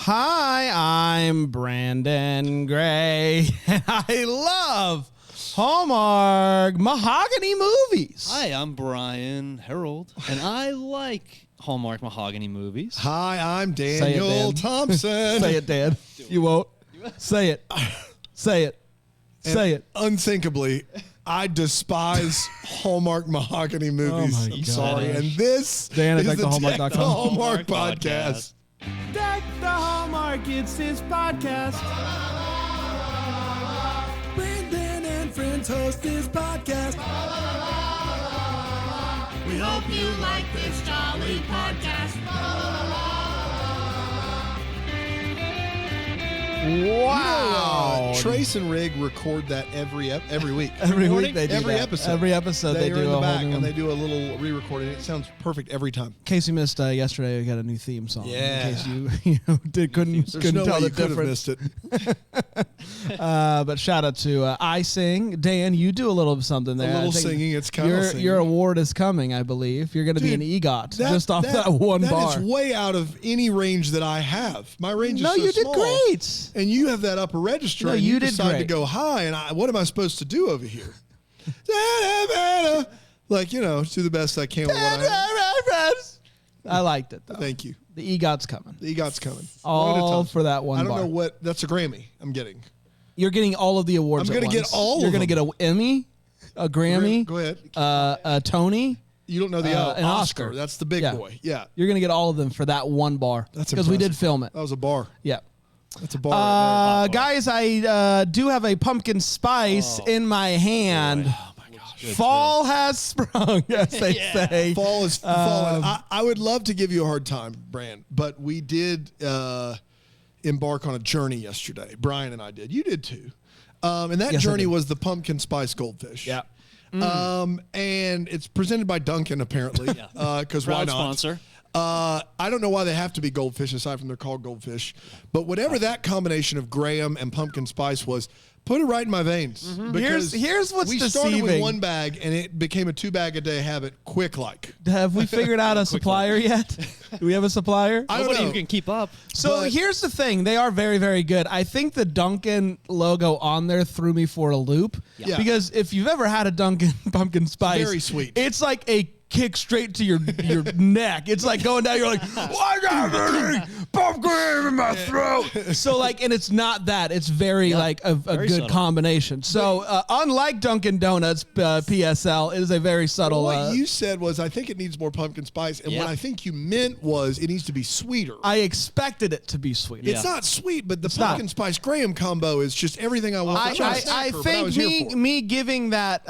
Hi, I'm Brandon Gray, and I love Hallmark Mahagony movies. Hi, I'm Brian Harold, and I like Hallmark Mahagony movies. Hi, I'm Daniel Thompson. Say it, Dan. You won't. Say it. Say it. Say it. Unthinkably, I despise Hallmark Mahagony movies. Oh my I'm God. sorry. And this Dan is at the DeckTheHallmark.com. Deck the Hallmark podcast. Deck the Hallmark, it's his podcast. Brandon and friends host this podcast. We hope you like this jolly podcast. Wow. Trace and Rig record that every week. Every week they do Every that. episode. Every episode they are do in the a back whole new and one. they do a little re-recording. It sounds perfect every time. In case you missed yesterday, we got a new theme song. Yeah. In case you couldn't There's no tell way the you could have difference. missed it. But shout out to I Sing. Dan, you do a little of something there. A little I think singing. It's kind of singing. Your award is coming, I believe. You're going to be an Dude, EGOT just off that one bar. That is way out of any range that I have. My range is No, so you did small. great. And you have that upper register. No, and you you did decide great. to go high. And what am I supposed to do over here? Like, do the best I can with what I have. I liked it, though. Thank you. The EGOT's coming. The EGOT's coming. One at a All time. for that one I don't bar. know what. That's a Grammy I'm getting. You're getting all of the awards I'm at gonna get once. all You're of gonna them. get an Emmy, a Grammy, Go ahead. a Tony. You don't know the an Oscar. That's the big Yeah. boy. Yeah. You're gonna get all of them for that one bar. That's because we did impressive. film it. That was a bar. Yeah. That's a bar right there. Guys, I do have a pumpkin spice in my hand. Oh my gosh. Fall has sprung, as they say. Fall is falling. I would love to give you a hard time, Brand, but we did embark on a journey yesterday. Brian and I did. You did too. And that Yes, I journey did. was the pumpkin spice goldfish. Yeah. And it's presented by Dunkin', apparently. Because why Proud not? sponsor. I don't know why they have to be goldfish aside from they're called goldfish. But whatever that combination of graham and pumpkin spice was, put it right in my veins. Because Here's what's we started with deceiving. one bag and it became a 2-bag-a-day habit quick like. Have we figured out a supplier yet? Do we have a supplier? I don't Nobody know. who can keep up. So But- here's the thing. They are very, very good. I think the Dunkin' logo on there threw me for a loop. Yeah. Because if you've ever had a Dunkin' pumpkin spice, Very sweet. It's like a kick straight to your neck. It's like going down. You're like, I got pumpkin in my throat. So like, and it's not that. It's very like a Very good subtle. combination. So unlike Dunkin' Donuts PSL, it is a very subtle. What you said was, I think it needs more pumpkin spice. And what Yeah. I think you meant was it needs to be sweeter. I expected it to be sweet. It's not sweet, but the not. pumpkin spice graham combo is just everything I want. I I'm not a snacker, but I was think here for it. me giving that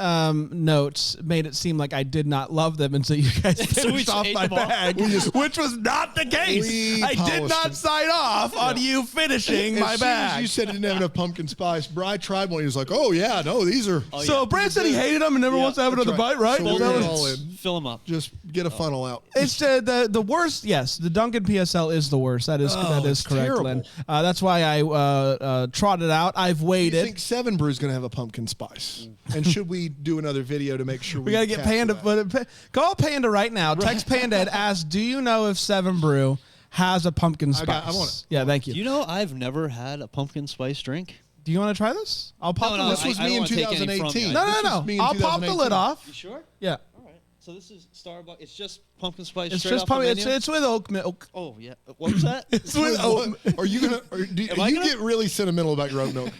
notes made it seem like I did not love them until you guys So we finished off ate my them all? bag, which was not the case. We I did polished not them. sign off on you finishing my As soon as bag. you said it didn't have enough pumpkin spice, Bri tried one. He was like, "Oh yeah, no, these are So Brad said he hated them and never wants to have another That's bite, right? So Is that we're what all it's- in. Fill them up. Just get a funnel out. It's the worst. Yes, the Dunkin' PSL is the worst. That is it's correct, terrible. Lynn. That's why I trotted out. I've I waited. think 7 Brew is going to have a pumpkin spice. And should we do another video to make sure We got to get capture Panda. that? Call Panda right now. Text Panda and ask, do you know if 7 Brew has a pumpkin spice? I want it. Yeah, thank you. You know, I've never had a pumpkin spice drink. Do you want to try this? I'll pop the No, lid. This was I me don't in wanna take any from you. 2018. No, This no, was me no. in I'll pop the 2018. lid off. You sure? Yeah. All right. So this is Starbucks. It's just pumpkin spice. It's straight just off the pumpkin. menu? It's with oak milk. Oh yeah. What was that? It's with oat. Are you gonna? Or do, Am I you gonna- get really sentimental about your oat milk.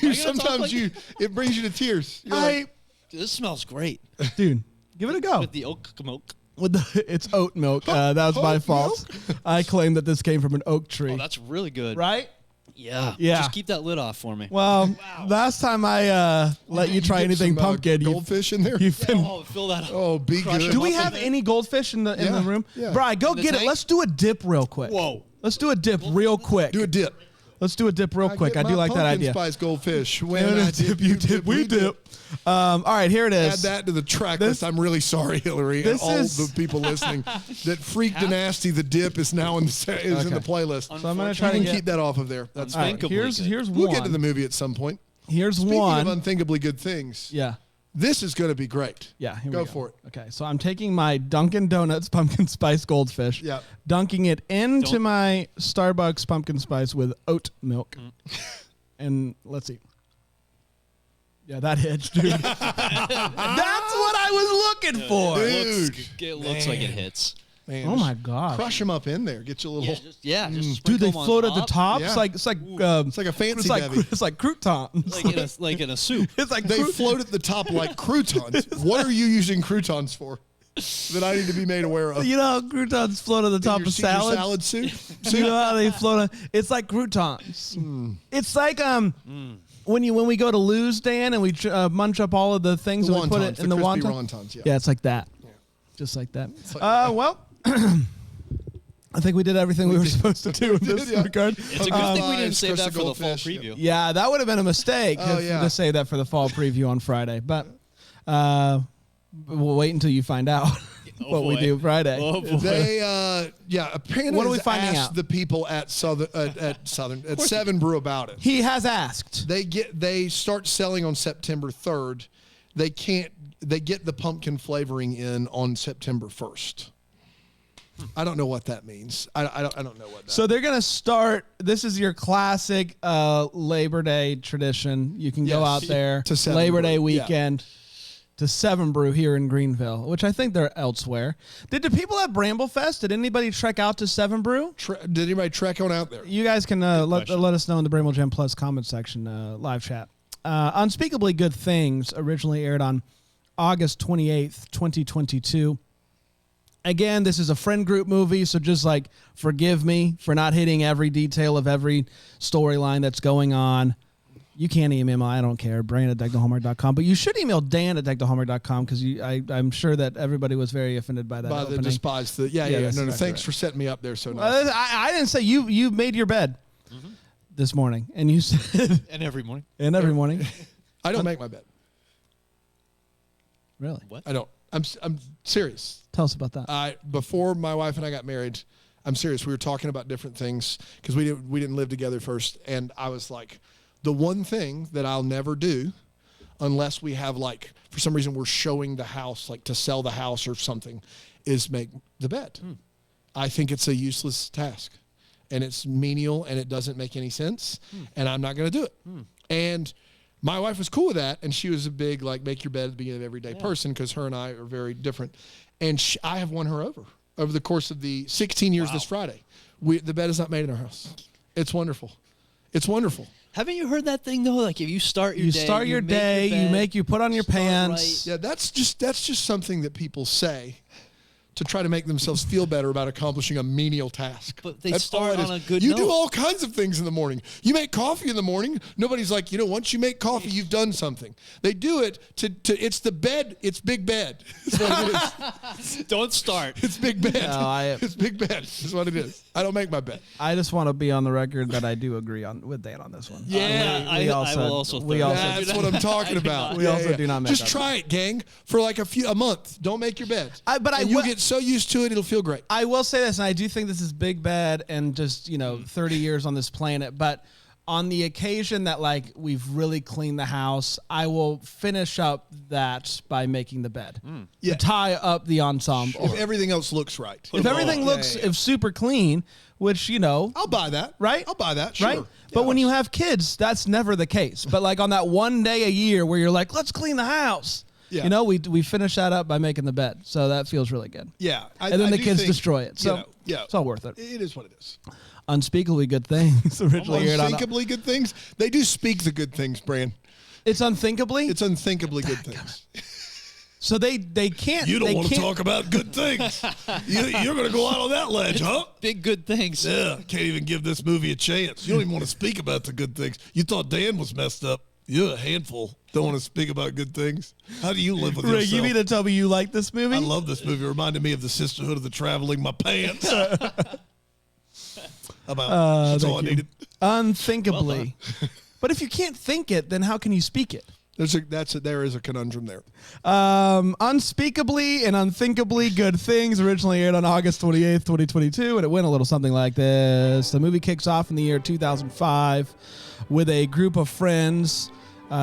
gonna Sometimes talk like- it brings you to tears. You're like, Dude, this smells great. Dude, give it a go. With the oak milk. With it's oat milk. That was my Oat fault. I claim that this came from an oak tree. Oh, that's really good. Right? Yeah. Yeah. Just keep that lid off for me. Well, last time I let you try dip anything some, pumpkin, goldfish in there. you've been. Oh, fill that up. Oh, be Crush good. it Do we up have in any goldfish in the Yeah, room? yeah. Brian, go In the get it. tank? Let's do a dip real quick. Whoa. Let's do a dip real quick. Do a dip. Let's do a dip real quick. I do like that idea. Pumpkin spice goldfish. When When I I dip, you dip, we dip. All right, here it Add is. that to the track This- list. I'm really sorry, Hillary, and this all is- the people listening. That Freak Nasty, the dip is now in the playlist. So I'm gonna try You to can get. keep that off of there. That's All right, Unthinkably here's good. here's We'll one. get to the movie at some point. Here's Speaking one. of unthinkably good things, Yeah. This is going to be great. Yeah, here we Go for it. Okay, so I'm taking my Dunkin' Donuts pumpkin spice goldfish, Yeah. dunking it into my Starbucks pumpkin spice with oat milk, and let's see. Yeah, that hits, dude. That's what I was looking for. It looks like it hits. Man, Oh my god! Crush them up in there. Get you a little. Just Dude, they sprinkle 'em on float at the top. Yeah. It's like It's like a fancy bevy. it's like croutons. like in a soup. It's like They float at the top like croutons. What are you using croutons for? That I need to be made aware of. You know how croutons float at the top Your of Caesar salads? salad soup. You know how they float on? It's like croutons. It's like when we go to Lou's, Dan, and we munch up all of the things The and we put wontons, it in the crispy wonton. wontons, yeah. Yeah, it's like that. Just like that. like Well, I think we did everything we were supposed to do in this yeah. regard. It's a good thing we didn't save that Crusted for the fall goldfish, preview. Yeah, that would have been a mistake yeah. to say that for the fall preview on Friday. But we'll wait until you find out what we boy. do Friday. Oh, boy. They apparently What are we finding asked out? the people at Seven Brew about it. He has asked. They start selling on September 3rd. They get the pumpkin flavoring in on September 1st. I don't know what that means. I don't know what that. So they're going to start. This is your classic Labor Day tradition. You can go Yes. out there To Seven Labor Brew, Day yeah. weekend to Seven Brew here in Greenville, which I think they're elsewhere. Did the people at Bramblefest, did anybody trek out to Seven Brew? Did anybody trek on out there? You guys can let question. us know in the Bramble Jam Plus comment section, live chat. Unspeakably Good Things originally aired on August 28th, 2022. Again, this is a friend group movie, so just like forgive me for not hitting every detail of every storyline that's going on. You can't email, I don't care, brian@deckthehallmark.com, but you should email dan@deckthehallmark.com because I'm sure that everybody was very offended by that By opening. the despise. Yeah. that's No, exactly thanks right. for setting me up there so nice. I didn't say you made your bed this morning, and you said, And every morning. and every morning. I don't make my bed. Really? What? I don't. I'm serious. Tell us about that. Before my wife and I got married, I'm serious. We were talking about different things because we didn't live together first, and I was like, the one thing that I'll never do, unless we have like for some reason we're showing the house, like to sell the house or something, is make the bed. I think it's a useless task, and it's menial, and it doesn't make any sense, and I'm not going to do it. And my wife was cool with that, and she was a big, like, make your bed at the beginning of every day person because her and I are very different. And I have won her over the course of the 16 years this Friday. The bed is not made in our house. It's wonderful. It's wonderful. Haven't you heard that thing, though? Like, if you start your day, you put on your start pants. right. Yeah, that's just something that people say to try to make themselves feel better about accomplishing a menial task. But they That's start all it on is. a good You note. do all kinds of things in the morning. You make coffee in the morning. Nobody's like, once you make coffee, you've done something. They do it to it's the bed. It's big bed. That's what it is. Don't start. It's big bed. No, it's big bed. That's what it is. I don't make my bed. I just want to be on the record that I do agree with Dan on this one. I will also we throw also that. That's what I'm talking about. We also do not make Just our try it, gang, for like a month. Don't make your bed. But you'll get so used to it, it'll feel great. I will say this, and I do think this is big bad and just 30 years on this planet. But on the occasion that like we've really cleaned the house, I will finish up that by making the bed. Yeah. To tie up the ensemble. If everything else looks right. If everything looks if super clean, which I'll buy that. right? I'll buy that. Sure. Right? But when you have kids, that's never the case. But like on that one day a year where you're like, let's clean the house. Yeah. We finish that up by making the bed. So that feels really good. Yeah. And then the kids destroy it. So it's all worth it. It is what it is. Unspeakably Good Things originally aired on. Unthinkably good things. They do speak the good things, Bran. It's Unthinkably? It's unthinkably good things. So they can't. You don't they want to can't- talk about good things. You're going to go out on that ledge, huh? Big good things. Yeah, can't even give this movie a chance. You don't even want to speak about the good things. You thought Dan was messed up. You're a handful. Don't want to speak about good things. How do you live with Rick, yourself? you mean to tell me you like this movie? I love this movie. It reminded me of the Sisterhood of the Traveling My Pants. That's all I needed. Unthinkably. But if you can't think it, then how can you speak it? There is a conundrum there. Unspeakably and Unthinkably Good Things originally aired on August 28th, 2022, and it went a little something like this. The movie kicks off in the year 2005 with a group of friends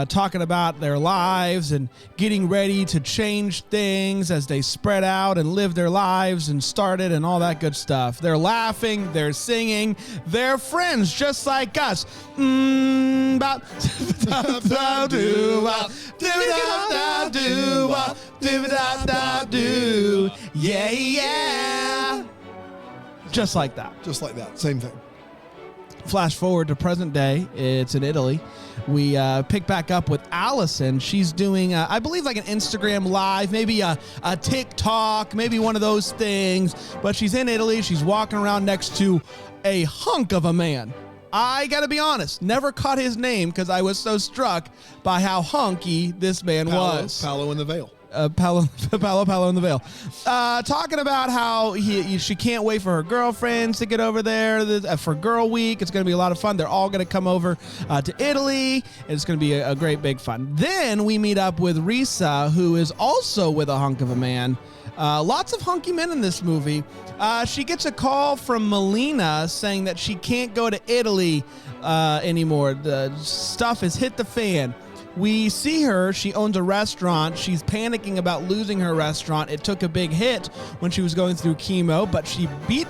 talking about their lives and getting ready to change things as they spread out and live their lives and started and all that good stuff. They're laughing, they're singing, they're friends just like us. Yeah, yeah. Just like that. Just like that. Same thing. Flash forward to present day. It's in Italy. We pick back up with Allison. She's doing, I believe, like an Instagram live, maybe a TikTok, maybe one of those things. But she's in Italy. She's walking around next to a hunk of a man. I got to be honest, never caught his name because I was so struck by how hunky this man was. Paolo in the Veil. Paolo in the Veil. Talking about how she can't wait for her girlfriends to get over there for Girl Week. It's going to be a lot of fun. They're all going to come over to Italy. And it's going to be a great big fun. Then we meet up with Risa, who is also with a hunk of a man. Lots of hunky men in this movie. She gets a call from Melina saying that she can't go to Italy anymore. The stuff has hit the fan. We see her. She owns a restaurant. She's panicking about losing her restaurant. It took a big hit when she was going through chemo, but she beat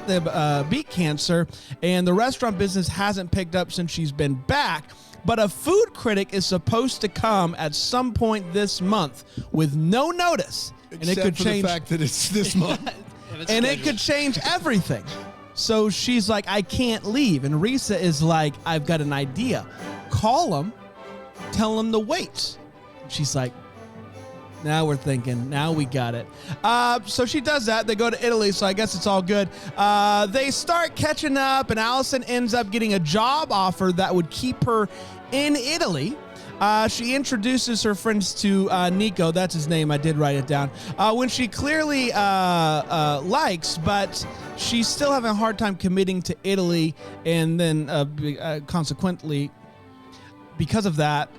cancer, and the restaurant business hasn't picked up since she's been back. But a food critic is supposed to come at some point this month with no notice. Except and it could for change the fact that it's this month. and it could change everything. So she's like, I can't leave. And Risa is like, I've got an idea. Call him, tell him to wait. She's like, now we're thinking. Now we got it. So she does that. They go to Italy, so I guess it's all good. They start catching up, and Allison ends up getting a job offer that would keep her in Italy. She introduces her friends to Nico. That's his name. I did write it down. When she clearly likes, but she's still having a hard time committing to Italy. And then consequently, because of that,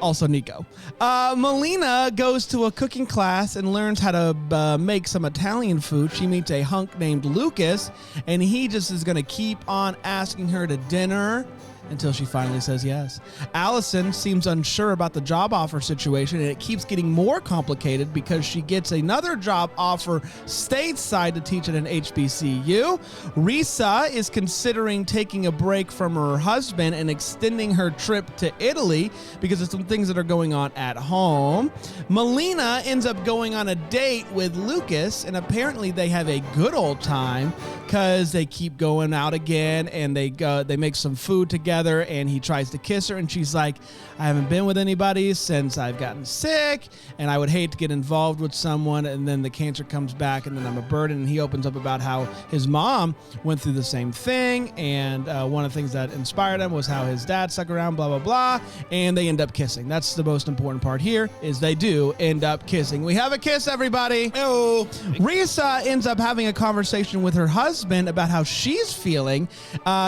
also Nico. Melina goes to a cooking class and learns how to make some Italian food. She meets a hunk named Lucas, and he just is going to keep on asking her to dinner until she finally says yes. Allison seems unsure about the job offer situation, and it keeps getting more complicated because she gets another job offer stateside to teach at an HBCU. Risa is considering taking a break from her husband and extending her trip to Italy because of some things that are going on at home. Melina ends up going on a date with Lucas, and apparently they have a good old time because they keep going out again, and they make some food together, and he tries to kiss her, and she's like, I haven't been with anybody since I've gotten sick, and I would hate to get involved with someone, and then the cancer comes back, and then I'm a burden. And he opens up about how his mom went through the same thing, and one of the things that inspired him was how his dad stuck around, blah, blah, blah, and they end up kissing. That's the most important part here, is they do end up kissing. We have a kiss, everybody. Oh, Risa ends up having a conversation with her husband about how she's feeling.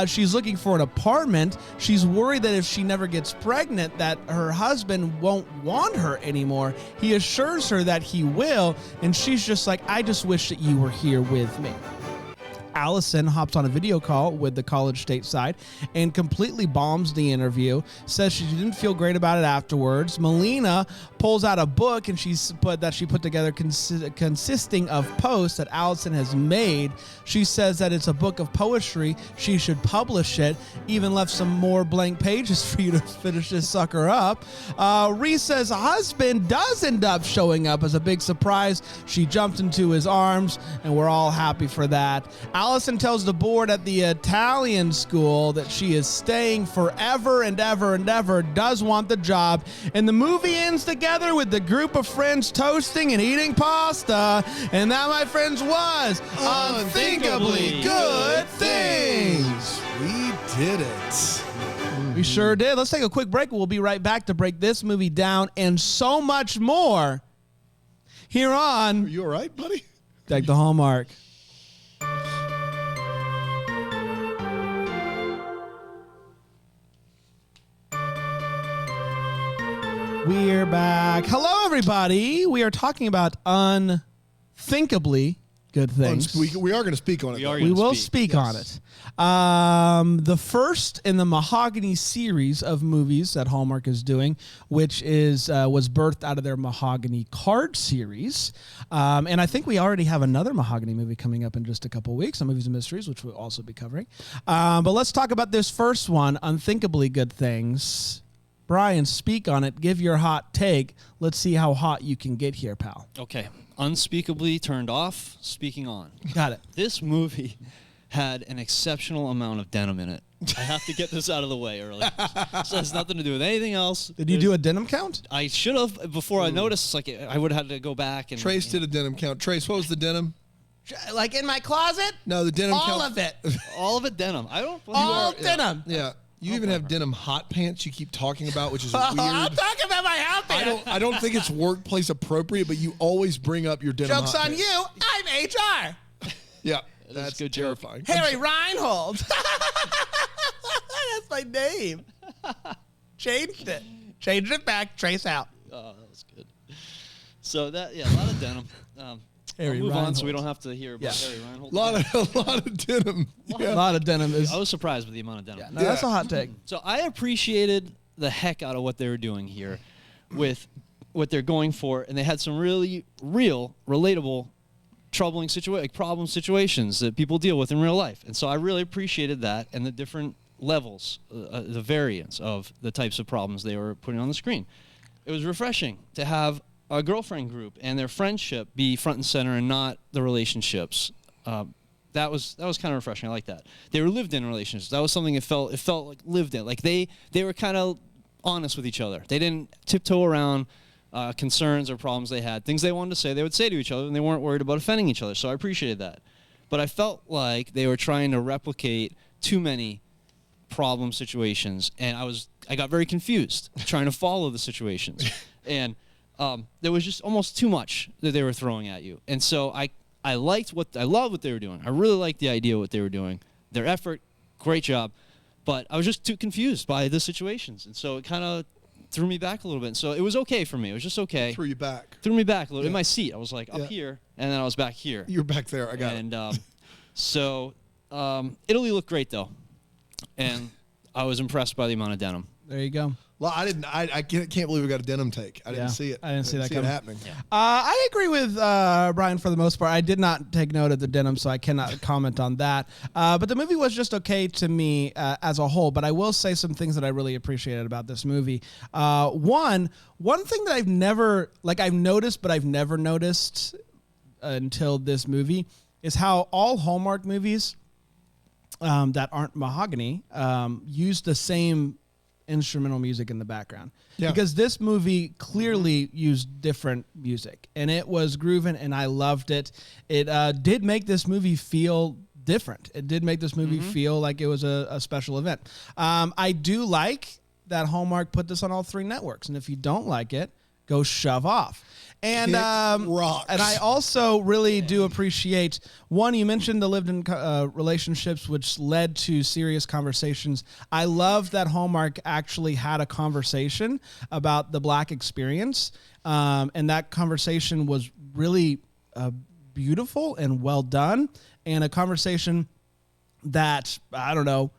She's looking for an apartment. She's worried that if she never gets pregnant, that her husband won't want her anymore. He assures her that he will, and she's just like, I just wish that you were here with me. Allison hops on a video call with the college stateside and completely bombs the interview, says she didn't feel great about it afterwards. Melina pulls out a book and she put together consisting of posts that Allison has made. She says that it's a book of poetry. She should publish it. Even left some more blank pages for you to finish this sucker up. Risa's husband does end up showing up as a big surprise. She jumped into his arms, and we're all happy for that. Allison tells the board at the Italian school that she is staying forever and ever and ever, does want the job, and the movie ends together with the group of friends toasting and eating pasta, and that, my friends, was Unthinkably Good Things. we did it. We sure did. Let's take a quick break. We'll be right back to break this movie down and so much more here on Are you all right, buddy? Deck the Hallmark. We're back. Hello, everybody. We are talking about Unthinkably good things. We are going to speak on it. are We gonna will speak. speak on it. The first in the Mahagony series of movies that Hallmark is doing, which is was birthed out of their Mahagony card series. And I think we already have another Mahagony movie coming up in just a couple of weeks, on Movies and Mysteries, which we'll also be covering. But let's talk about this first one, Unthinkably Good Things. Brian, speak on it. Give your hot take. Let's see how hot you can get here, pal. Okay. Unspeakably turned off, speaking on. Got it. This movie had an exceptional amount of denim in it. I have to get this out of the way early. So it has nothing to do with anything else. Did you do a denim count? I should have before I noticed. Like I would have had to go back and. Trace did a denim count. Trace, what was the denim? Like in my closet? No, the denim count. All of it. all of it denim. I don't. All denim. Yeah. You even have denim hot pants you keep talking about, which is I'm weird. talking about my outfit. I don't think it's workplace appropriate, but you always bring up your denim Joke's hot on pants. you. I'm HR. Yeah. That's That's a good joke. terrifying. Harry Reinhold. That's my name. Changed it. Changed it back. Trace out. Oh, that was good. So that a lot of denim. Harry I'll move on so we Reinhold. don't have to hear about Harry Reinhold. A lot of denim. A lot of denim is. I was surprised with the amount of denim. No, that's a hot take. So I appreciated the heck out of what they were doing here with what they're going for, and they had some really real, relatable, troubling problem situations that people deal with in real life. And so I really appreciated that and the different levels, the variance of the types of problems they were putting on the screen. It was refreshing to have a girlfriend group and their friendship be front and center and not the relationships. That was kind of refreshing. I like that. They were lived in relationships. That was something it felt like lived in. Like they were kind of honest with each other. They didn't tiptoe around concerns or problems they had. Things they wanted to say, they would say to each other, and they weren't worried about offending each other. So I appreciated that. But I felt like they were trying to replicate too many problem situations, and I got very confused trying to follow the situations. And there was just almost too much that they were throwing at you. And so I loved what they were doing. I really liked the idea of what they were doing. Their effort, great job. But I was just too confused by the situations. And so it kind of threw me back a little bit. And so it was okay for me. It was just okay. Threw you back. Threw me back a little in my seat. I was like up here, and then I was back here. You're back there. I got it. And Italy looked great, though. And I was impressed by the amount of denim. There you go. Well, I can't believe we got a denim take. I didn't see it. I didn't see that it coming. happening. Yeah. I agree with Brian for the most part. I did not take note of the denim, so I cannot comment on that. But the movie was just okay to me as a whole. But I will say some things that I really appreciated about this movie. One thing that I've noticed, but I've never noticed until this movie is how all Hallmark movies that aren't Mahagony use the same instrumental music in the background. Yeah. Because this movie clearly used different music, and it was grooving, and I loved it. It did make this movie feel different. It did make this movie feel like it was a special event. I do like that Hallmark put this on all three networks, and if you don't like it, go shove off. And rocks. and I also really do appreciate, one, you mentioned the lived-in relationships, which led to serious conversations. I love that Hallmark actually had a conversation about the Black experience, and that conversation was really beautiful and well done, and a conversation that, I don't know,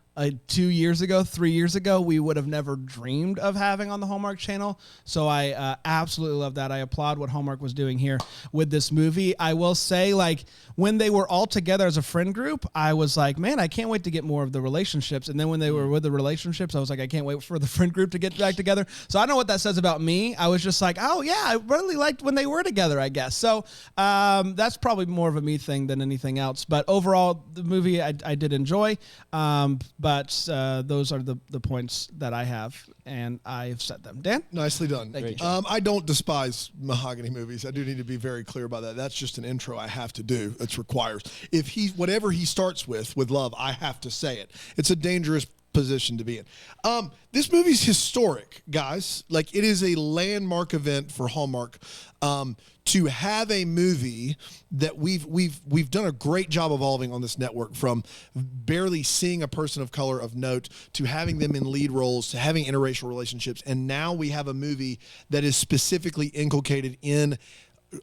2 years ago, 3 years ago, we would have never dreamed of having on the Hallmark Channel. So I absolutely love that. I applaud what Hallmark was doing here with this movie. I will say, like, when they were all together as a friend group, I was like, man, I can't wait to get more of the relationships. And then when they were with the relationships, I was like, I can't wait for the friend group to get back together. So I don't know what that says about me. I was just like, oh, yeah, I really liked when they were together, I guess. So that's probably more of a me thing than anything else. But overall, the movie I did enjoy. But those are the points that I have, and I've said them. Dan? Nicely done. Thank you. I don't despise Mahagony movies. I do need to be very clear about that. That's just an intro I have to do. It's requires. If whatever he starts with love, I have to say it. It's a dangerous position to be in. This movie's historic, guys. Like, it is a landmark event for Hallmark. To have a movie that we've done a great job evolving on this network, from barely seeing a person of color of note to having them in lead roles to having interracial relationships, and now we have a movie that is specifically inculcated in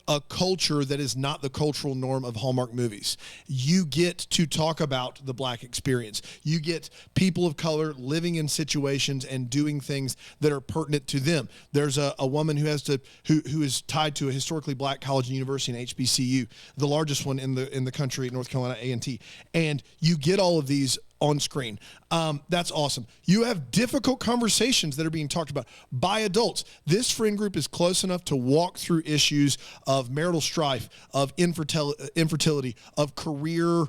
a culture that is not the cultural norm of Hallmark movies. You get to talk about the Black experience. You get people of color living in situations and doing things that are pertinent to them. There's a woman who is tied to a historically Black college and university in HBCU, the largest one in the country, North Carolina A&T. And you get all of these on screen. That's awesome. You have difficult conversations that are being talked about by adults. This friend group is close enough to walk through issues of marital strife, of infertility, of career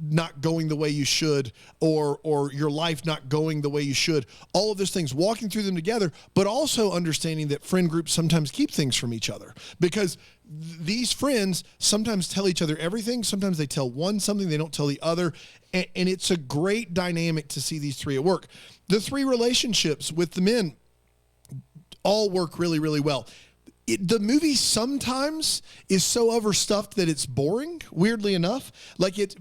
not going the way you should, or your life not going the way you should. All of those things, walking through them together, but also understanding that friend groups sometimes keep things from each other, because these friends sometimes tell each other everything. Sometimes they tell one something, they don't tell the other. And it's a great dynamic to see these three at work. The three relationships with the men all work really, really well. The movie sometimes is so overstuffed that it's boring, weirdly enough.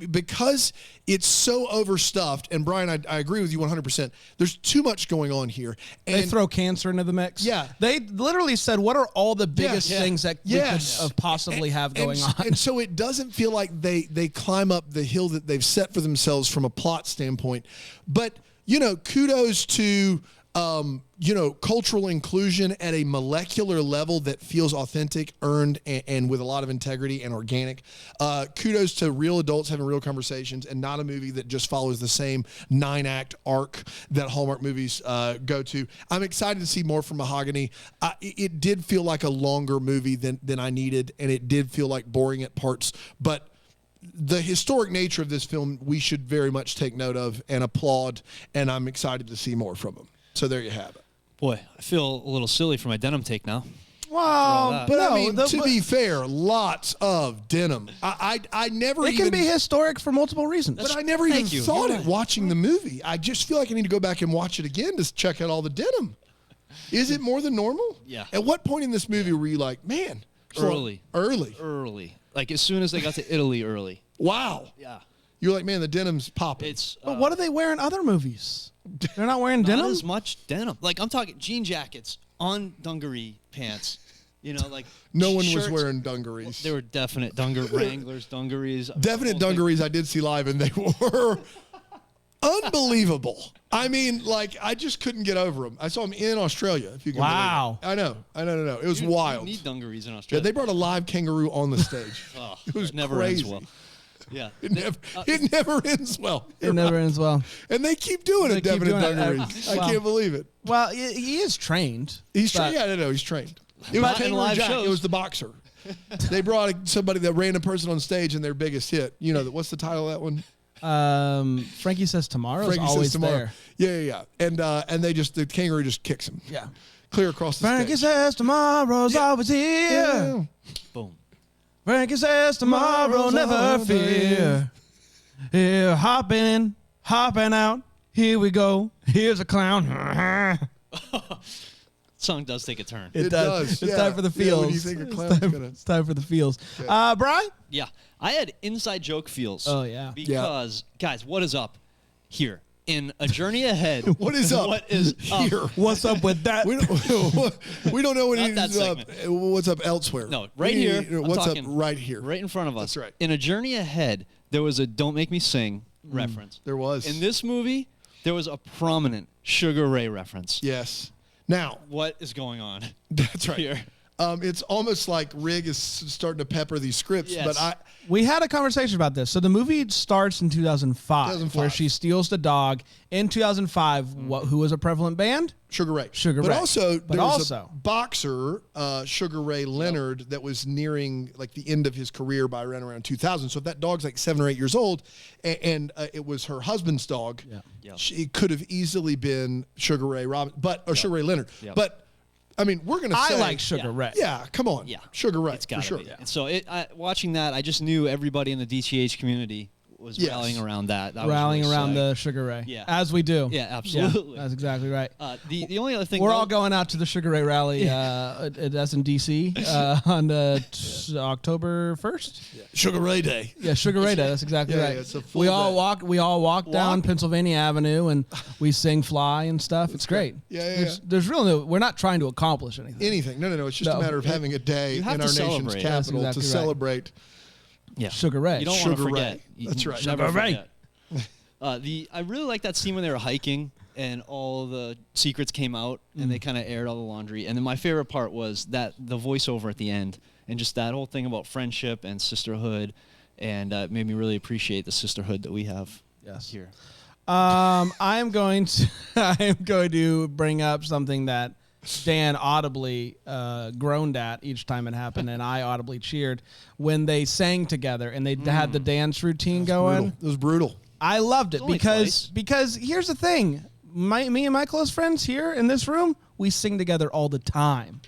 Because it's so overstuffed, and Brian, I agree with you 100%. There's too much going on here. And they throw cancer into the mix. Yeah. They literally said, what are all the biggest things that we could possibly have going on? And so it doesn't feel like they climb up the hill that they've set for themselves from a plot standpoint. But, kudos to... cultural inclusion at a molecular level that feels authentic, earned, and with a lot of integrity and organic. Kudos to real adults having real conversations, and not a movie that just follows the same 9-act arc that Hallmark movies go to. I'm excited to see more from Mahagony. It did feel like a longer movie than I needed, and it did feel like boring at parts, but the historic nature of this film, we should very much take note of and applaud, and I'm excited to see more from them. So there you have it. Boy, I feel a little silly for my denim take now. Well, but I mean, to be fair, lots of denim. I never it can be historic for multiple reasons. But I never even thought it watching the movie. I just feel like I need to go back and watch it again to check out all the denim. Is it more than normal? Yeah. At what point in this movie were you like, man? Early. Like as soon as they got to Italy early. Wow. Yeah. You're like, man, the denim's popping. But what do they wear in other movies? They're not wearing denim? Not as much denim. Like, I'm talking jean jackets on dungaree pants. No one shirts. was wearing dungarees. There were definite Wranglers, dungarees. Definite dungarees I did see live, and they were unbelievable. I mean, I just couldn't get over them. I saw them in Australia, if you can Wow. believe it. I know. It was wild. You need dungarees in Yeah, Australia. they brought a live kangaroo on the stage. It was never crazy. ends well. Yeah. It never ends well. It never ends well. And they keep doing it, Definite Dungarees. I can't believe it. Well, he is trained. He's trained. Yeah, I know. He's trained. It was But in Kangaroo live Jack. shows- It was the boxer. They brought somebody, that random person on stage, and their biggest hit. What's the title of that one? Frankie Says Tomorrow's Frankie always Says Tomorrow. there. Yeah. And the kangaroo just kicks him. Yeah. Clear across the Frankie stage. Says Tomorrow's always here. Yeah. Boom. Frankie says tomorrow, never fear. Here, hopping in, hopping out. Here we go. Here's a clown. Song does take a turn. It does. It's yeah. time for the Yeah, feels. when you think a clown's gonna... It's time for the feels. Brian? Yeah. I had inside joke feels. Oh, yeah. Because, guys, what is up here? In A Journey Ahead. What is up? What is here? up? What's up with that? We don't know what Not it that is up. segment. What's up elsewhere? No, right here. I'm What's up talking right here? Right in front of us. That's right. In A Journey Ahead, there was a Don't Make Me Sing reference. There was. In this movie, there was a prominent Sugar Ray reference. Yes. Now, What is going on that's right. here? It's almost like Rig is starting to pepper these scripts, Yes. but We had a conversation about this. So the movie starts in 2005, 2005. where she steals the dog. In 2005, who was a prevalent band? Sugar Ray. Sugar but Ray. Also, But there was also- a boxer, Sugar Ray Leonard, that was nearing the end of his career by around 2000. So if that dog's 7 or 8 years old, and it was her husband's dog, Yeah. it could have easily been Sugar Ray Sugar Ray Leonard. Yeah. But I mean, we're gonna say I like Sugar Yeah. Ray. Yeah, come on. Yeah. Sugar Ray It's for gotta sure. be. And so watching that, I just knew everybody in the DTH community was Yes. rallying around that. That was Rallying really around psyched. the Sugar Ray. Yeah. As we do. Yeah, absolutely. That's exactly right. The only other thing We're all going out to the Sugar Ray rally. That's in D.C. On October 1st. Sugar Ray Day. Yeah, Sugar Ray Day. That's exactly Yeah, right. yeah, it's a full We all day. walk down Pennsylvania Avenue and we sing "Fly" and stuff. It's great. Yeah. There's really we're not trying to accomplish anything. No. It's just No. a matter of having a day You in have our to nation's celebrate. capital That's to exactly right. celebrate. Yeah. Sugar Ray. You don't want to Sugar forget. Ray. You That's right. Never Sugar Ray. forget. I really like that scene when they were hiking and all the secrets came out and they kind of aired all the laundry. And then my favorite part was that the voiceover at the end and just that whole thing about friendship and sisterhood, and it made me really appreciate the sisterhood that we have here. I am going to bring up something that Dan audibly groaned at each time it happened, and I audibly cheered when they sang together and they had the dance routine going. It was brutal. I loved it only because here's the thing. Me and my close friends here in this room, we sing together all the time.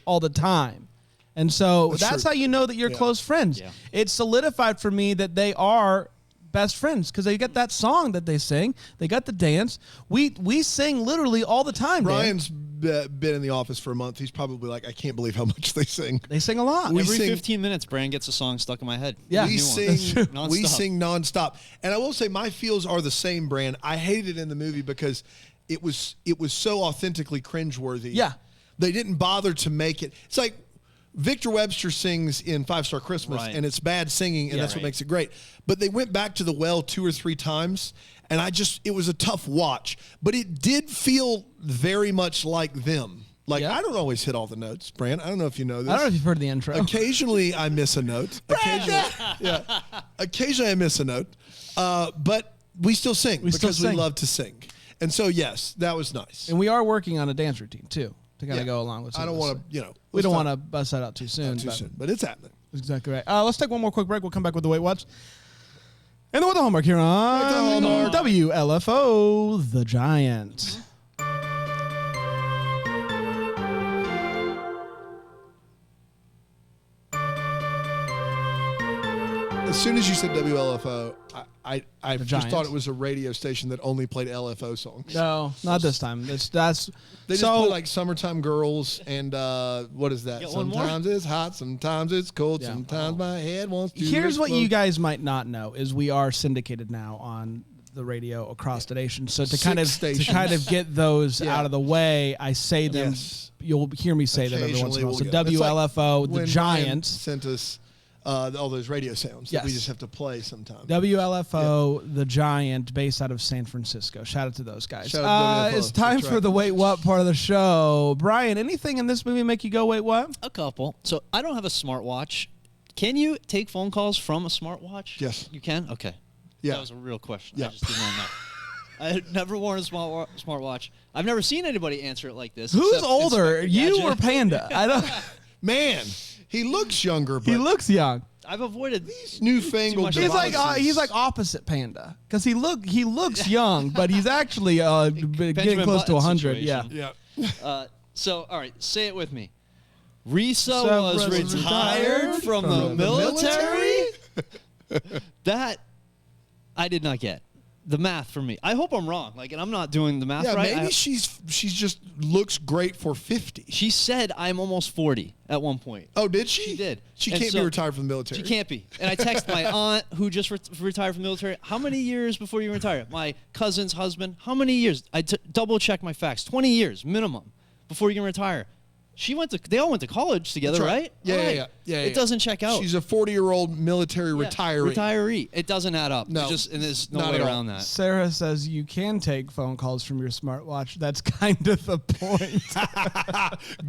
And so that's true. how you know that you're close friends. Yeah. It's solidified for me that they are best friends because they get that song that they sing. They got the dance. We sing literally all the time. Dan. Brian's been in the office for a month. He's probably like, I can't believe how much they sing. They sing a lot. We Every sing- 15 minutes, Brian gets a song stuck in my head. Yeah. we New sing, one. we Nonstop. sing nonstop. And I will say my feels are the same, Brian. I hated it in the movie because it was so authentically cringeworthy. Yeah. They didn't bother to make it. It's like Victor Webster sings in 5 Star Christmas, Right. and it's bad singing, and that's what right. makes it great. But they went back to the well 2 or 3 times, and it was a tough watch. But it did feel very much like them. Like, Yeah. I don't always hit all the notes, Brian. I don't know if you know this. I don't know if you've heard the intro. Occasionally, I miss a note. Occasionally, I miss a note. But we still sing We still because sing. we love to sing. And so, yes, that was nice. And we are working on a dance routine too to kind Yeah. of go along with. I don't want to, We don't want to bust that out too soon. too but soon, but it's happening. that's exactly right. Let's take one more quick break. We'll come back with the Wait What's. And then with the Hallmark here on Hallmark. WLFO, The Giant. As soon as you said WLFO, I just Giants. thought it was a radio station that only played LFO songs. No, not this time. That's They just play like Summertime Girls and what is that? Got one more? Sometimes it's hot, sometimes it's cold, Yeah. sometimes my head wants to Here's what you explode. guys might not know is we are syndicated now on the radio across the nation. So to kind of stations. get those Yeah. out of the way, I say them. Yes. You'll hear me say them every once in a while. So Occasionally we'll go. It's like WLFO, The when Ryan Giant. sent us all those radio sounds that we Yes. just have to play sometimes. WLFO, The Giant, based out of San Francisco. Shout out to those guys. Shout out to WLFO. It's time That's for right. the Wait What part of the show. Brian, anything in this movie make you go, wait, what? A couple. So I don't have a smartwatch. Can you take phone calls from a smartwatch? Yes. You can? Okay. Yeah. That was a real question. Yeah. I just didn't want to know. I had never worn a smartwatch. I've never seen anybody answer it like this. Who's except older, Inspector you Gadget. or Panda? I don't. Man, he looks younger, but He looks young. I've avoided newfangled Too much devices. He's like opposite Panda because he looks young, but he's actually getting Benjamin close to Button 100. Yeah. situation. Yeah. So, all right, say it with me. Risa So was was retired from the the military? That I did not get. The math for me. I hope I'm wrong. Like, and I'm not doing the math Yeah, right. maybe she's just looks great for 50. She said I'm almost 40 at one point. Oh, did she? She did. She And can't so- be retired from the military. She can't be. And I text my aunt who just retired from the military. How many years before you retire? My cousin's husband. How many years? I double check my facts. 20 years minimum before you can retire. They all went to college together, That's right? Yeah, All yeah, right. yeah, yeah. It doesn't check out. She's a 40-year-old military Yeah, retiree. Retiree. It doesn't add up. No, And there's no not way at all. around that. Sarah says you can take phone calls from your smartwatch. That's kind of the point.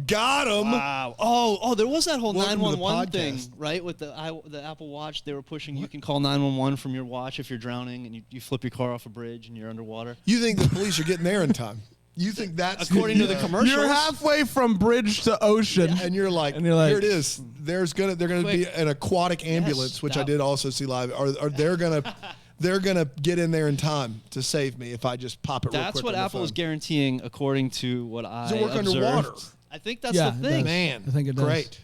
Got him. Wow. Oh, there was that whole Welcome to the 911 thing, podcast. right? With the Apple Watch, they were pushing. You can call 911 from your watch if you're drowning and you flip your car off a bridge and you're underwater. You think the police are getting there in time? You think that's According to the commercials. You're halfway from bridge to ocean. And you're like, And you're like- here it is. They're gonna be Quick. an aquatic ambulance, which I that- did also see live. Or they're gonna get in there in time to save me if I just pop it. real That's quick what on the Apple is phone. guaranteeing, according to what I Does it work observed. underwater? I think that's Yeah, the it thing. does. Man, I think it does. Great.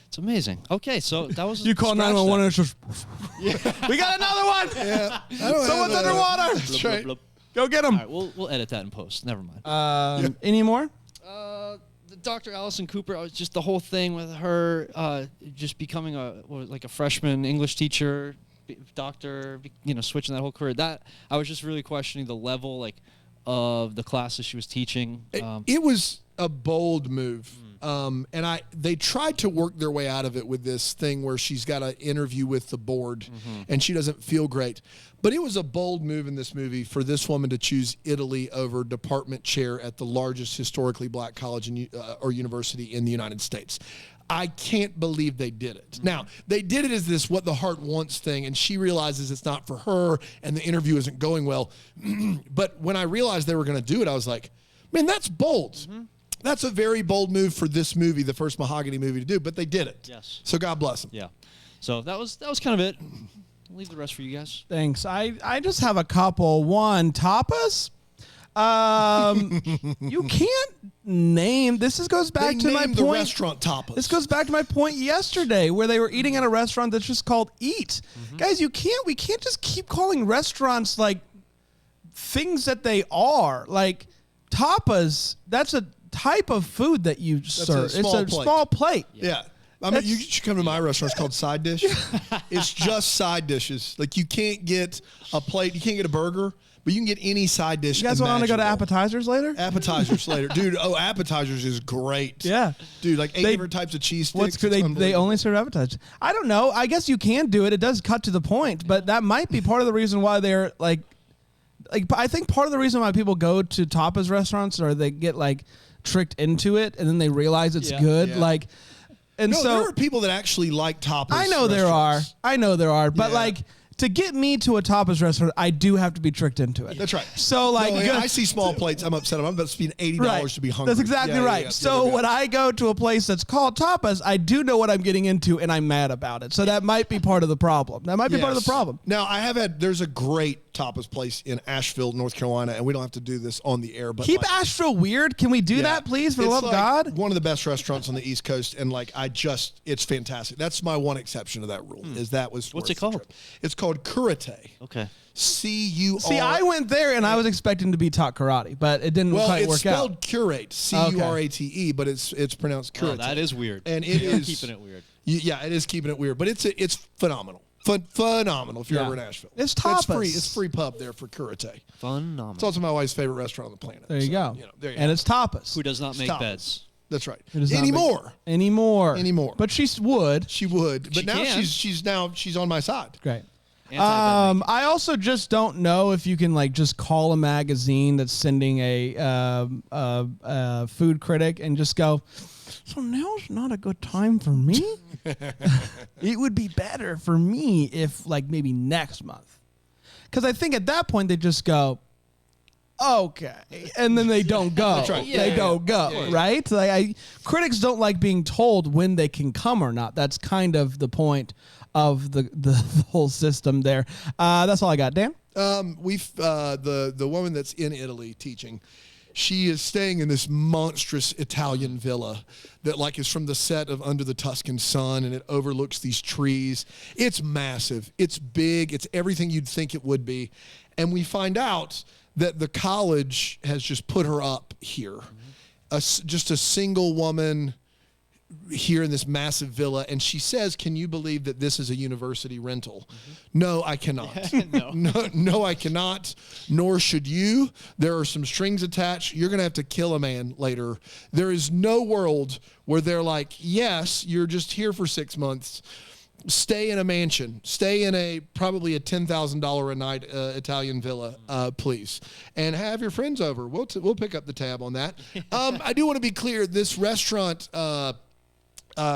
It's amazing. Okay, so that was You call scratch 911 that. and it's just, we got another one. Yeah, I don't Someone Everyone's underwater. That's right. Go get them. All right, we'll edit that in post. Never mind. Any more? The Dr. Allison Cooper, just the whole thing with her just becoming a freshman English teacher, doctor, switching that whole career. That I was just really questioning the level of the classes she was teaching. It was a bold move. And they tried to work their way out of it with this thing where she's got an interview with the board and she doesn't feel great. But it was a bold move in this movie for this woman to choose Italy over department chair at the largest historically black college or university in the United States. I can't believe they did it. Now, they did it as this what the heart wants thing, and she realizes it's not for her, and the interview isn't going well. But when I realized they were going to do it, I was like, man, that's bold. That's a very bold move for this movie, the first Mahagony movie, to do, but they did it. Yes. So God bless them. Yeah. So that was kind of it. I'll leave the rest for you guys. Thanks. I just have a couple. One, tapas. You can't name. Goes back to my point. The restaurant tapas. This goes back to my point yesterday, where they were eating at a restaurant that's just called Eat. Guys, we can't just keep calling restaurants like things that they are. Like tapas, that's a type of food that you serve. It's a small plate. Yeah. I mean, you should come to my restaurant. It's called Side Dish. It's just side dishes. Like, you can't get a plate. You can't get a burger, but you can get any side dish. You guys want to go to appetizers later? Appetizers later. Dude, appetizers is great. Yeah. Dude, like 8 different types of cheese sticks. What's good? They only serve appetizers. I don't know. I guess you can do it. It does cut to the point, but that might be part of the reason why they're like I think part of the reason why people go to tapas restaurants or they get tricked into it and then they realize it's good. Yeah. And so there are people that actually like tapas. I know there are. But to get me to a tapas restaurant, I do have to be tricked into it. That's right. So I see small plates, I'm upset. I'm about to spend $80 to be hungry. That's exactly right. Yeah, so when I go to a place that's called tapas, I do know what I'm getting into, and I'm mad about it. So that might be part of the problem. Now, there's a great tapas place in Asheville, North Carolina, and we don't have to do this on the air. But keep Asheville weird. Can we do that, please, for the love of God? One of the best restaurants on the East Coast, and it's fantastic. That's my one exception to that rule. What's it called? It's called Kurate. Okay. C-U-R. See, I went there and I was expecting to be taught karate, but it didn't quite work out. It's spelled curate, C-U-R-A-T-E, but it's pronounced curate. Oh, that is weird. And it is keeping it weird. Yeah, it is keeping it weird, but it's phenomenal. Phenomenal if you're ever in Asheville. It's tapas. It's free pub there for Kurate. Phenomenal. It's also my wife's favorite restaurant on the planet. There you go. There you and go. it's tapas. Who does not make beds? That's right. Anymore. But she would. She would. But now she's on my side. Great. I also just don't know if you can just call a magazine that's sending a food critic and just go, so now's not a good time for me. It would be better for me if maybe next month, because I think at that point they just go, okay, and then they don't go. That's right. They don't go, right? Critics don't like being told when they can come or not. That's kind of the point of the whole system there. That's all I got. Dan? The woman that's in Italy teaching, she is staying in this monstrous Italian villa that is from the set of Under the Tuscan Sun, and it overlooks these trees. It's massive. It's big. It's everything you'd think it would be. And we find out that the college has just put her up here. Just a single woman here in this massive villa, and she says, can you believe that this is a university rental? No, I cannot. No, I cannot, nor should you. There are some strings attached. You're going to have to kill a man later. There is no world where they're like, yes, you're just here for 6 months. Stay in a mansion. Stay in probably a $10,000 a night Italian villa, please, and have your friends over. We'll pick up the tab on that. I do want to be clear. This restaurant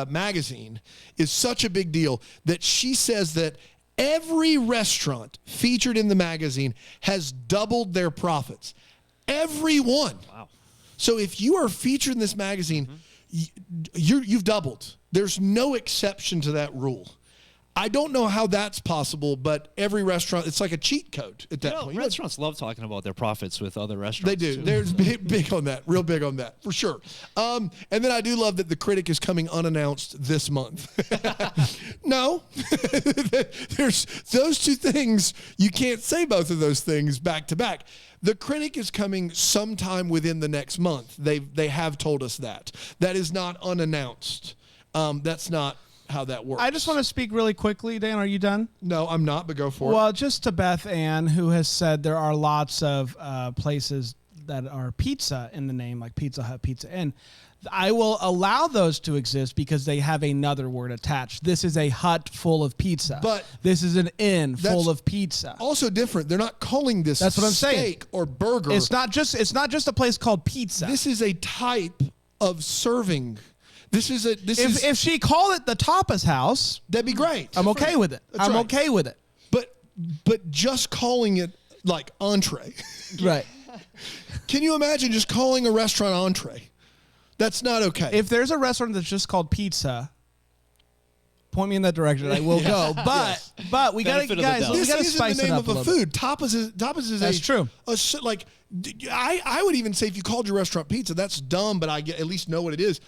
magazine is such a big deal that she says that every restaurant featured in the magazine has doubled their profits. Every one. Wow. So if you are featured in this magazine, you've doubled. There's no exception to that rule. I don't know how that's possible, but every restaurant, it's like a cheat code at that point. Restaurants love talking about their profits with other restaurants. They do. too. They're big on that, real big on that, for sure. And then I do love that the critic is coming unannounced this month. No, there's those two things. You can't say both of those things back to back. The critic is coming sometime within the next month. They have told us that. That is not unannounced. That's not how that works. I just want to speak really quickly. Dan, are you done? No, I'm not, but go for it. Well, just to Beth Ann, who has said there are lots of places that are pizza in the name, like Pizza Hut, Pizza Inn. I will allow those to exist because they have another word attached. This is a hut full of pizza. But this is an inn full of pizza. Also different. They're not calling this That's what I'm saying. steak or burger. It's not just a place called pizza. This is a type of serving. If she called it the Tapas House, that'd be great. I'm okay with it. That's I'm right. okay with it. But just calling it like entree. Right. Can you imagine just calling a restaurant entree? That's not okay. If there's a restaurant that's just called pizza, point me in that direction. I will go. But we got to, guys. We this got to isn't spice the name it up of a a little food. Tapas is That's true. I would even say if you called your restaurant pizza, that's dumb, but I at least know what it is,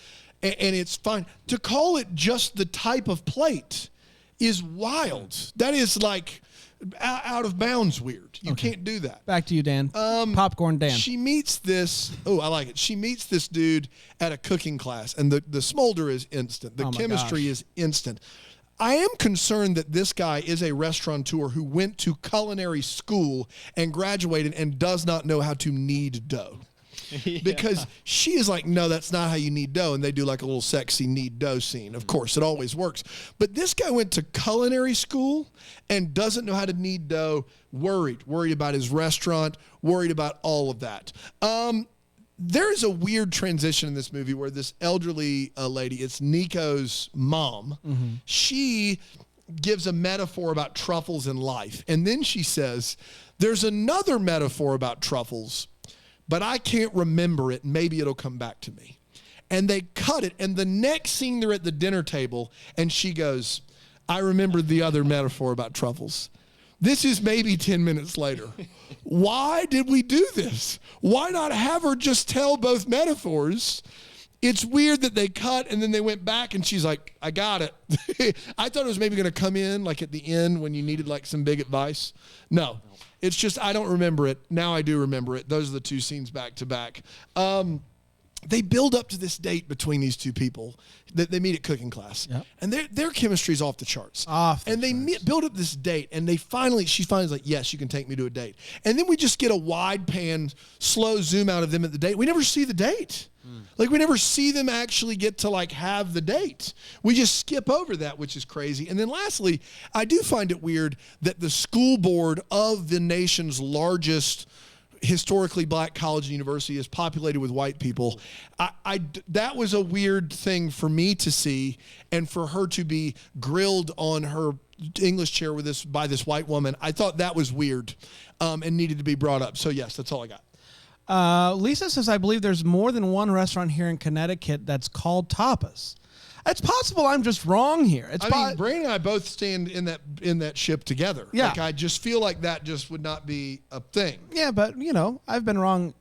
and it's fine. To call it just the type of plate is wild. That is like out of bounds weird. You can't do that. Back to you, Dan. Popcorn Dan. She meets this. Oh, I like it. She meets this dude at a cooking class, and the smolder is instant. The chemistry is instant. I am concerned that this guy is a restaurateur who went to culinary school and graduated and does not know how to knead dough. Because she is like, no, that's not how you knead dough. And they do like a little sexy knead dough scene. Of course, it always works. But this guy went to culinary school and doesn't know how to knead dough, worried about his restaurant, worried about all of that. There's a weird transition in this movie where this elderly lady, it's Nico's mom, she gives a metaphor about truffles in life. And then she says, there's another metaphor about truffles, but I can't remember it. Maybe it'll come back to me. And they cut it. And the next scene, they're at the dinner table, and she goes, I remembered the other metaphor about truffles. This is maybe 10 minutes later. Why did we do this? Why not have her just tell both metaphors? It's weird that they cut and then they went back and she's like, I got it. I thought it was maybe going to come in like at the end when you needed like some big advice. No, it's just I don't remember it. Now I do remember it. Those are the two scenes back to back. They build up to this date between these two people that they meet at cooking class. Yep. And their chemistry is off the charts. Build up this date, and she finally like, yes, you can take me to a date. And then we just get a wide pan, slow zoom out of them at the date. We never see the date. Like, we never see them actually get to, like, have the date. We just skip over that, which is crazy. And then lastly, I do find it weird that the school board of the nation's largest historically black college and university is populated with white people. That was a weird thing for me to see, and for her to be grilled on her English chair by this white woman. I thought that was weird and needed to be brought up. So yes, that's all I got. Lisa says, I believe there's more than one restaurant here in Connecticut that's called Tapas. It's possible I'm just wrong here. Brandon and I both stand in that ship together. Yeah. Like, I just feel like that just would not be a thing. Yeah, but, I've been wrong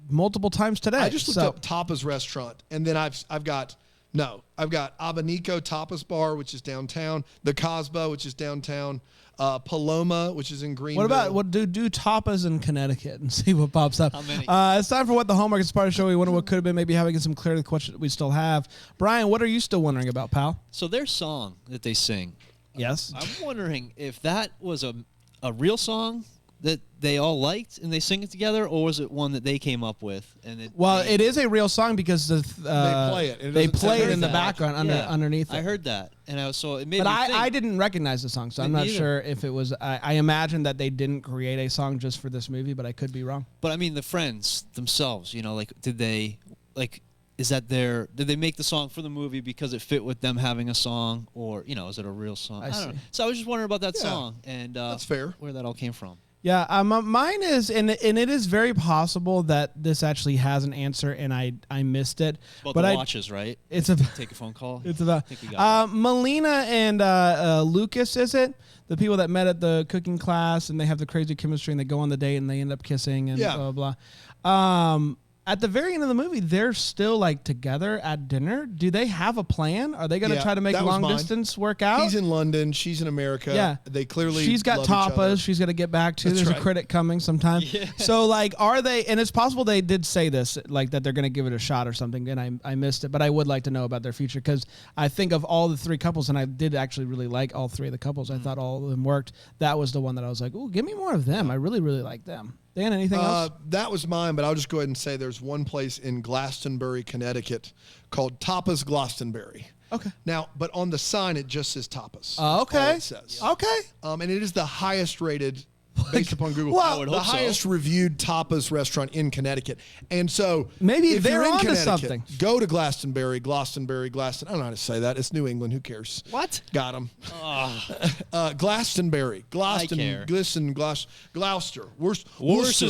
multiple times today. I just looked up Tapas Restaurant, and then I've got Abanico Tapas Bar, which is downtown, the Casbah, which is downtown, Paloma, which is in Greenville. What do tapas in Connecticut and see what pops up? How many? It's time for What the Hallmark Inspired Show. We wonder what could have been, maybe having some clarity to the question that we still have. Brian, what are you still wondering about, pal? So their song that they sing. Yes. I'm wondering if that was a real song that they all liked and they sing it together, or was it one that they came up with? It is a real song because they play it. They play it in the background underneath it. I heard that, and it made me think. I didn't recognize the song, so I'm not sure if it was. I imagine that they didn't create a song just for this movie, but I could be wrong. But I mean, the Friends themselves, did they did they make the song for the movie because it fit with them having a song, or is it a real song? I don't know. So I was just wondering about that song and that's fair. Where that all came from. Yeah, mine is, and it is very possible that this actually has an answer, and I missed it. About but the watches, right? It's a Take a phone call. It's about I think we got that. Melina and Lucas. Is it the people that met at the cooking class and they have the crazy chemistry and they go on the date and they end up kissing and Yeah. blah blah blah. At the very end of the movie, they're still like together at dinner. Do they have a plan? Are they going to Yeah, try to make that was long mine. distance work out? He's in London. She's in America. Yeah. They clearly She's got love each other. tapas. She's got to get back to. That's There's right. a critic coming sometime. Yeah. So like, are they? And it's possible they did say this, like that they're going to give it a shot or something. And I missed it, but I would like to know about their future because I think of all the three couples, and I did actually really like all three of the couples. I thought all of them worked. That was the one that I was like, ooh, give me more of them. I really really like them. Dan, anything else? That was mine, but I'll just go ahead and say there's one place in Glastonbury, Connecticut called Tapas Glastonbury. Okay. Now, but on the sign, it just says tapas. Okay. That's all it says. Okay. And it is the highest rated, based upon Google, well, I would the hope so. highest reviewed tapas restaurant in Connecticut. And so Maybe if they're you're in onto Connecticut, something. go to Glastonbury. I don't know how to say that. It's New England. Who cares? What? Got him. Ah, Glastonbury. care. Gloucester. Worcester. Worcester.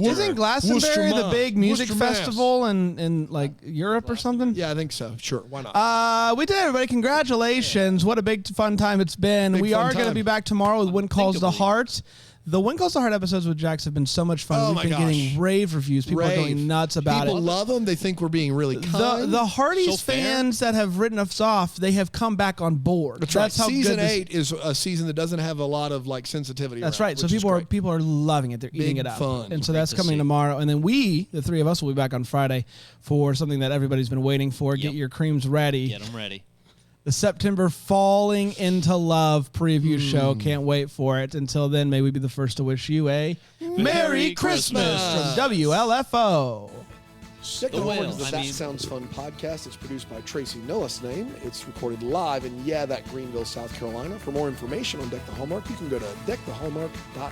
Isn't Glastonbury the big music Worcester, Mass. festival in like Europe or something? Yeah, I think so. Sure. Why not? We did, everybody. Congratulations. What a big fun time it's been. Big we fun are going to time. be back tomorrow with Wind Calls the Unthinkably. Heart. The Wind Calls the Heart episodes with Jax have been so much fun. Oh We've my been gosh. getting rave reviews. People are going nuts about People it. love them. They think we're being really kind. The Hardys So fair. fans that have written us off, they have come back on board. That's right. how Season good this- 8 is a season that doesn't have a lot of like sensitivity. That's around, right. So which is people great. are loving it. They're eating Big it up. fun. And so Great that's to coming see. tomorrow. And then we, the three of us, will be back on Friday for something that everybody's been waiting for. Get Yep. your creams ready. get them ready. The September Falling into Love preview show. Can't wait for it. Until then, may we be the first to wish you a Merry Christmas Christmas. from WLFO. Deck the The Hallmark Whale, is the I That mean- Sounds Fun podcast. It's produced by Tracy Noah's name. It's recorded live in that Greenville, South Carolina. For more information on Deck the Hallmark, you can go to deckthehallmark.com.